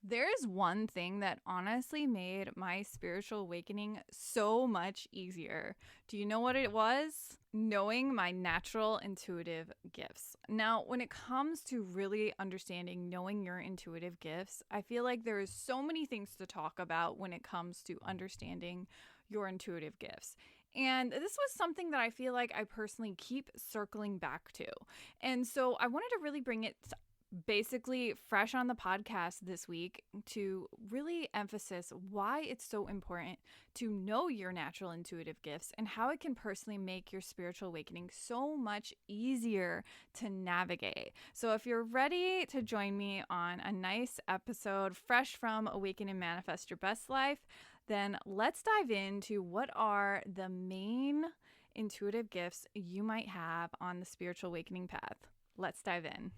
There is one thing that honestly made my spiritual awakening so much easier. Do you know what it was? Knowing my natural intuitive gifts. Now, when it comes to really understanding knowing your intuitive gifts, I feel like there is so many things to talk about when it comes to understanding your intuitive gifts. And this was something that I feel like I personally keep circling back to. And so I wanted to really bring it basically fresh on the podcast this week to really emphasize why it's so important to know your natural intuitive gifts and how it can personally make your spiritual awakening so much easier to navigate. So if you're ready to join me on a nice episode fresh from Awaken and Manifest Your Best Life, then let's dive into what are the main intuitive gifts you might have on the spiritual awakening path. Let's dive in.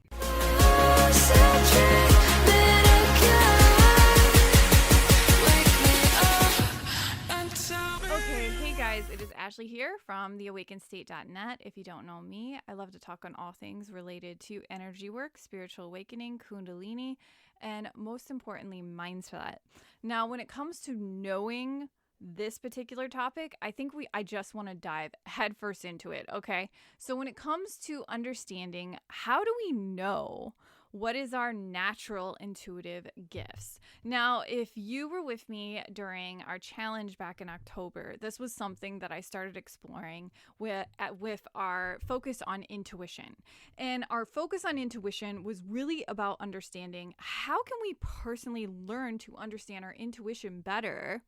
Okay, hey guys, it is Ashley here from theawakenstate.net. If you don't know me, I love to talk on all things related to energy work, spiritual awakening, kundalini, and most importantly, mindset. Now, when it comes to knowing this particular topic, I think I just want to dive headfirst into it, okay? So when it comes to understanding, how do we know what is our natural intuitive gifts? Now, if you were with me during our challenge back in October, this was something that I started exploring with our focus on intuition. And our focus on intuition was really about understanding how can we personally learn to understand our intuition better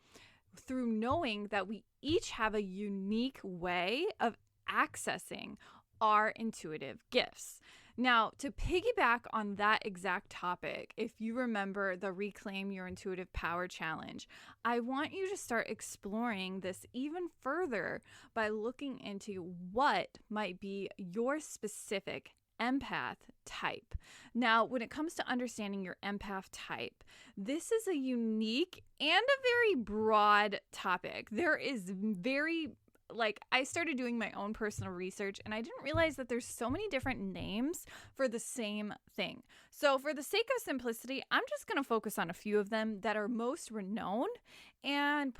through knowing that we each have a unique way of accessing our intuitive gifts. Now, to piggyback on that exact topic, if you remember the Reclaim Your Intuitive Power Challenge, I want you to start exploring this even further by looking into what might be your specific empath type. Now, when it comes to understanding your empath type, this is a unique and a very broad topic. There is I started doing my own personal research and I didn't realize that there's so many different names for the same thing. So for the sake of simplicity, I'm just going to focus on a few of them that are most renowned, and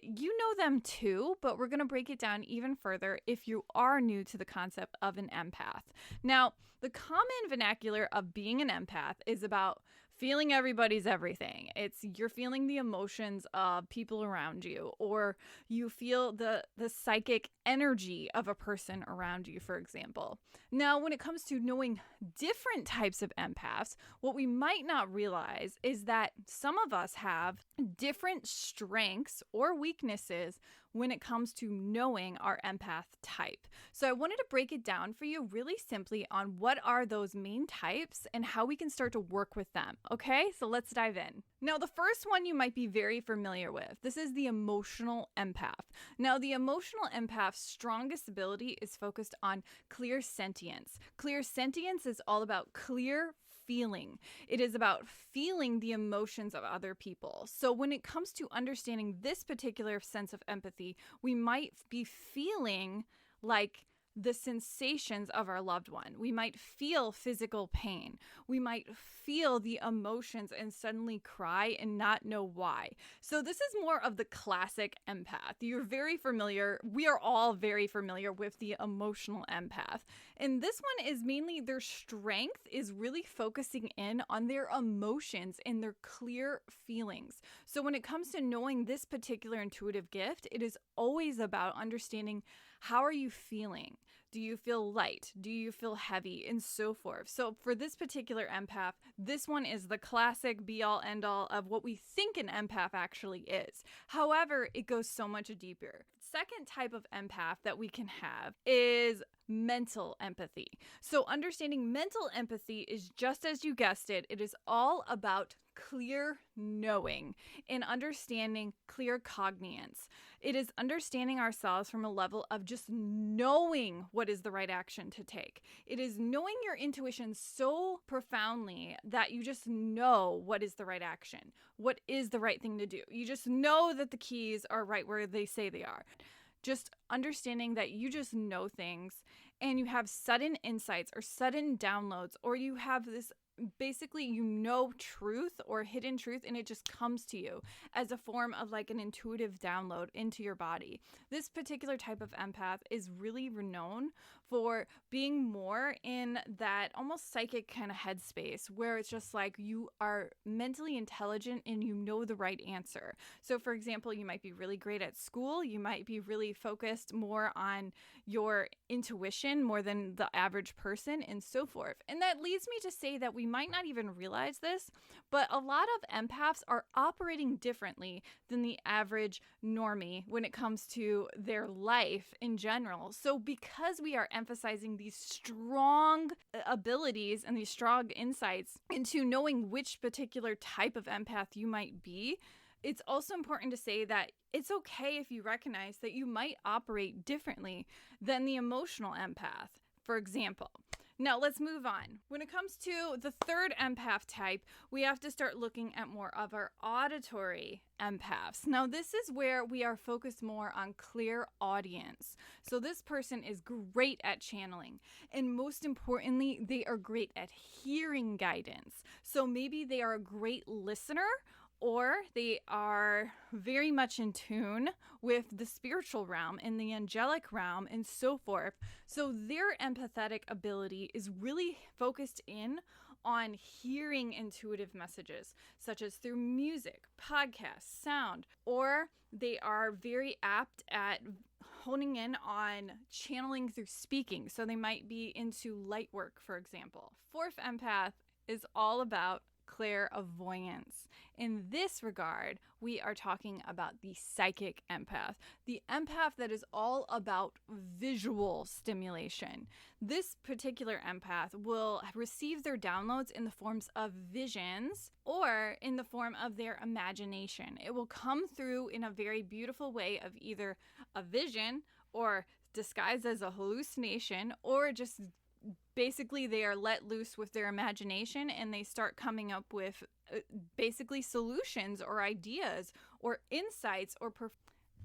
you know them too, but we're going to break it down even further if you are new to the concept of an empath. Now, the common vernacular of being an empath is about feeling everybody's everything. You're feeling the emotions of people around you, or you feel the psychic energy of a person around you, for example. Now, when it comes to knowing different types of empaths, what we might not realize is that some of us have different strengths or weaknesses when it comes to knowing our empath type. So I wanted to break it down for you really simply on what are those main types and how we can start to work with them. Okay, so let's dive in. Now, the first one you might be very familiar with. This is the emotional empath. Now, the emotional empath's strongest ability is focused on clairsentience. Clairsentience is all about clear feeling. It is about feeling the emotions of other people. So when it comes to understanding this particular sense of empathy, we might be feeling like the sensations of our loved one. We might feel physical pain. We might feel the emotions and suddenly cry and not know why. So this is more of the classic empath. You're very familiar. We are all very familiar with the emotional empath. And this one is mainly their strength is really focusing in on their emotions and their clear feelings. So when it comes to knowing this particular intuitive gift, it is always about understanding, how are you feeling? Do you feel light? Do you feel heavy? And so forth. So for this particular empath, this one is the classic be-all end-all of what we think an empath actually is. However, it goes so much deeper. Second type of empath that we can have is mental empathy. So understanding mental empathy is, just as you guessed it, it is all about clear knowing and understanding claircognizance. It is understanding ourselves from a level of just knowing what is the right action to take. It is knowing your intuition so profoundly that you just know what is the right action, what is the right thing to do. You just know that the keys are right where they say they are. Just understanding that you just know things and you have sudden insights or sudden downloads, or you have this basically you know truth or hidden truth, and it just comes to you as a form of like an intuitive download into your body. This particular type of empath is really renowned for being more in that almost psychic kind of headspace where it's just like you are mentally intelligent and you know the right answer. So for example, you might be really great at school. You might be really focused more on your intuition more than the average person and so forth. And that leads me to say that we might not even realize this, but a lot of empaths are operating differently than the average normie when it comes to their life in general. So because we are emphasizing these strong abilities and these strong insights into knowing which particular type of empath you might be, it's also important to say that it's okay if you recognize that you might operate differently than the emotional empath, for example. Now let's move on. When it comes to the third empath type, we have to start looking at more of our auditory empaths. Now this is where we are focused more on clairaudience. So this person is great at channeling, and most importantly, they are great at hearing guidance. So maybe they are a great listener, or they are very much in tune with the spiritual realm and the angelic realm and so forth. So their empathetic ability is really focused in on hearing intuitive messages, such as through music, podcasts, sound, or they are very apt at honing in on channeling through speaking. So they might be into light work, for example. Fourth empath is all about clairvoyance. In this regard, we are talking about the psychic empath, the empath that is all about visual stimulation. This particular empath will receive their downloads in the forms of visions or in the form of their imagination. It will come through in a very beautiful way of either a vision or disguised as a hallucination, or just basically they are let loose with their imagination and they start coming up with basically solutions or ideas or insights,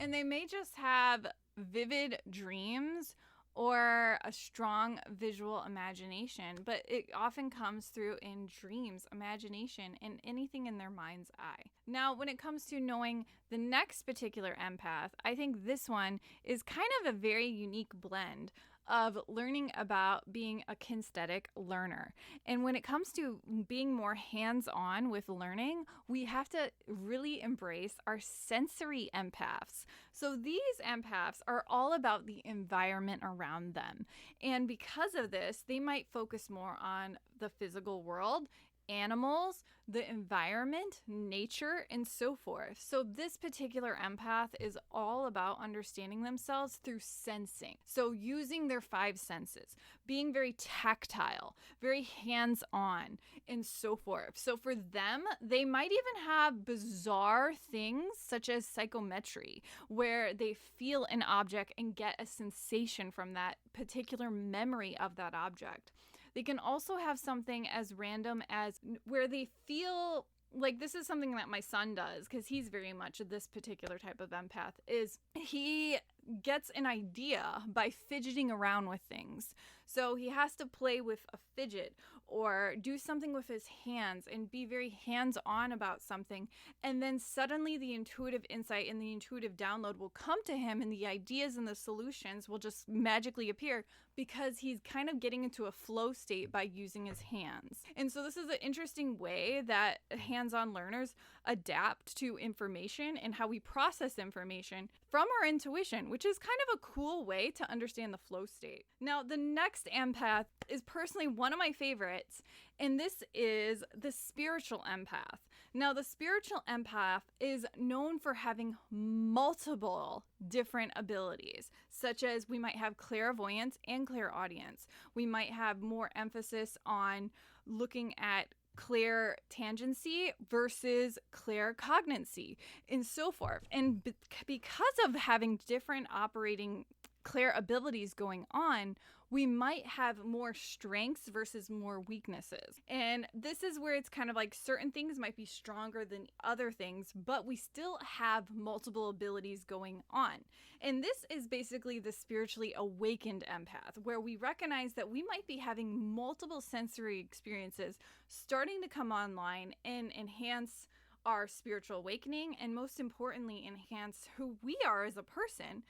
and they may just have vivid dreams or a strong visual imagination, but it often comes through in dreams, imagination, and anything in their mind's eye. Now, when it comes to knowing the next particular empath, I think this one is kind of a very unique blend of learning about being a kinesthetic learner. And when it comes to being more hands-on with learning, we have to really embrace our sensory empaths. So these empaths are all about the environment around them. And because of this, they might focus more on the physical world, animals, the environment, nature, and so forth. So this particular empath is all about understanding themselves through sensing. So using their five senses, being very tactile, very hands-on, and so forth. So for them, they might even have bizarre things such as psychometry, where they feel an object and get a sensation from that particular memory of that object. They can also have something as random as where they feel like, this is something that my son does because he's very much this particular type of empath, is he gets an idea by fidgeting around with things. So he has to play with a fidget or do something with his hands and be very hands-on about something. And then suddenly the intuitive insight and the intuitive download will come to him, and the ideas and the solutions will just magically appear because he's kind of getting into a flow state by using his hands. And so this is an interesting way that hands-on learners adapt to information and how we process information from our intuition, which is kind of a cool way to understand the flow state. Now, the next empath is personally one of my favorites, and this is the spiritual empath. Now, the spiritual empath is known for having multiple different abilities, such as we might have clairvoyance and clairaudience. We might have more emphasis on looking at clairtangency versus claircognizance and so forth. And because of having different operating clair abilities going on, we might have more strengths versus more weaknesses. And this is where it's kind of like certain things might be stronger than other things, but we still have multiple abilities going on. And this is basically the spiritually awakened empath, where we recognize that we might be having multiple sensory experiences starting to come online and enhance our spiritual awakening, and most importantly, enhance who we are as a person,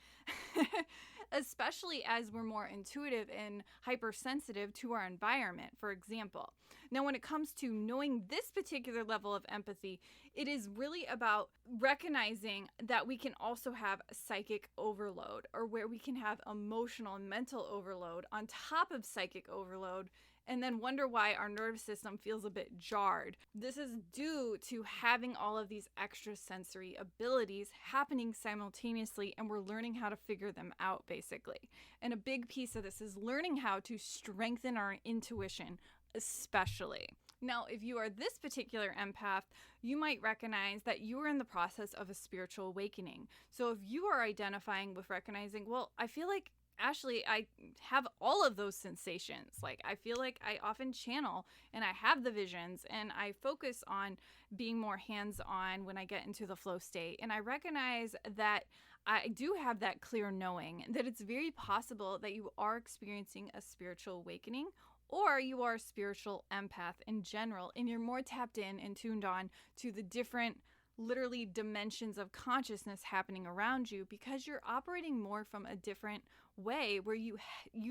especially as we're more intuitive and hypersensitive to our environment, for example. Now, when it comes to knowing this particular level of empathy, it is really about recognizing that we can also have psychic overload, or where we can have emotional and mental overload on top of psychic overload, and then wonder why our nervous system feels a bit jarred. This is due to having all of these extra sensory abilities happening simultaneously, and we're learning how to figure them out, basically. And a big piece of this is learning how to strengthen our intuition, especially. Now, if you are this particular empath, you might recognize that you are in the process of a spiritual awakening. So if you are identifying with recognizing, well, I feel like Ashley, I have all of those sensations. Like, I feel like I often channel and I have the visions, and I focus on being more hands-on when I get into the flow state. And I recognize that I do have that clear knowing that it's very possible that you are experiencing a spiritual awakening, or you are a spiritual empath in general, and you're more tapped in and tuned on to the different literally dimensions of consciousness happening around you, because you're operating more from a different way, where you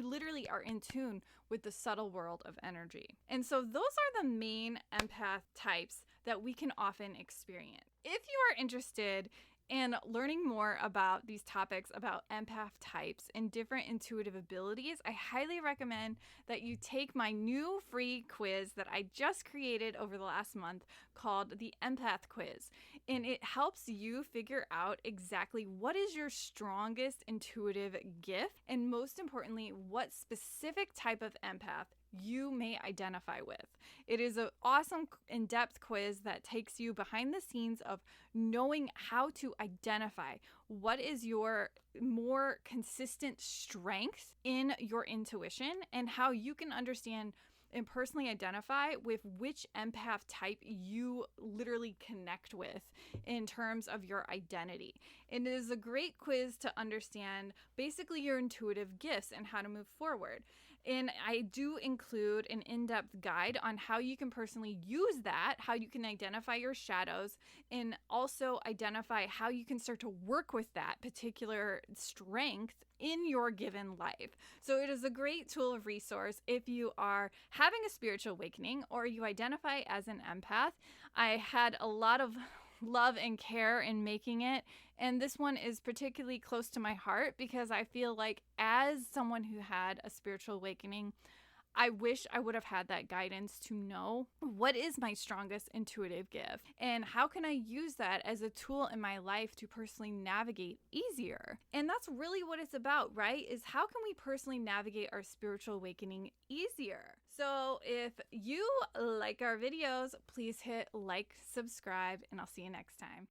literally are in tune with the subtle world of energy. And so those are the main empath types that we can often experience. If you are interested in learning more about these topics about empath types and different intuitive abilities, I highly recommend that you take my new free quiz that I just created over the last month called the Empath Quiz. And it helps you figure out exactly what is your strongest intuitive gift, and most importantly, what specific type of empath you may identify with. It is an awesome in-depth quiz that takes you behind the scenes of knowing how to identify what is your more consistent strength in your intuition, and how you can understand and personally identify with which empath type you literally connect with in terms of your identity. And it is a great quiz to understand basically your intuitive gifts and how to move forward. And I do include an in-depth guide on how you can personally use that, how you can identify your shadows, and also identify how you can start to work with that particular strength in your given life. So it is a great tool of resource if you are having a spiritual awakening or you identify as an empath. I had a lot of love and care in making it, and this one is particularly close to my heart because I feel like, as someone who had a spiritual awakening, I wish I would have had that guidance to know what is my strongest intuitive gift and how can I use that as a tool in my life to personally navigate easier. And that's really what it's about, right? Is how can we personally navigate our spiritual awakening easier? So if you like our videos, please hit like, subscribe, and I'll see you next time.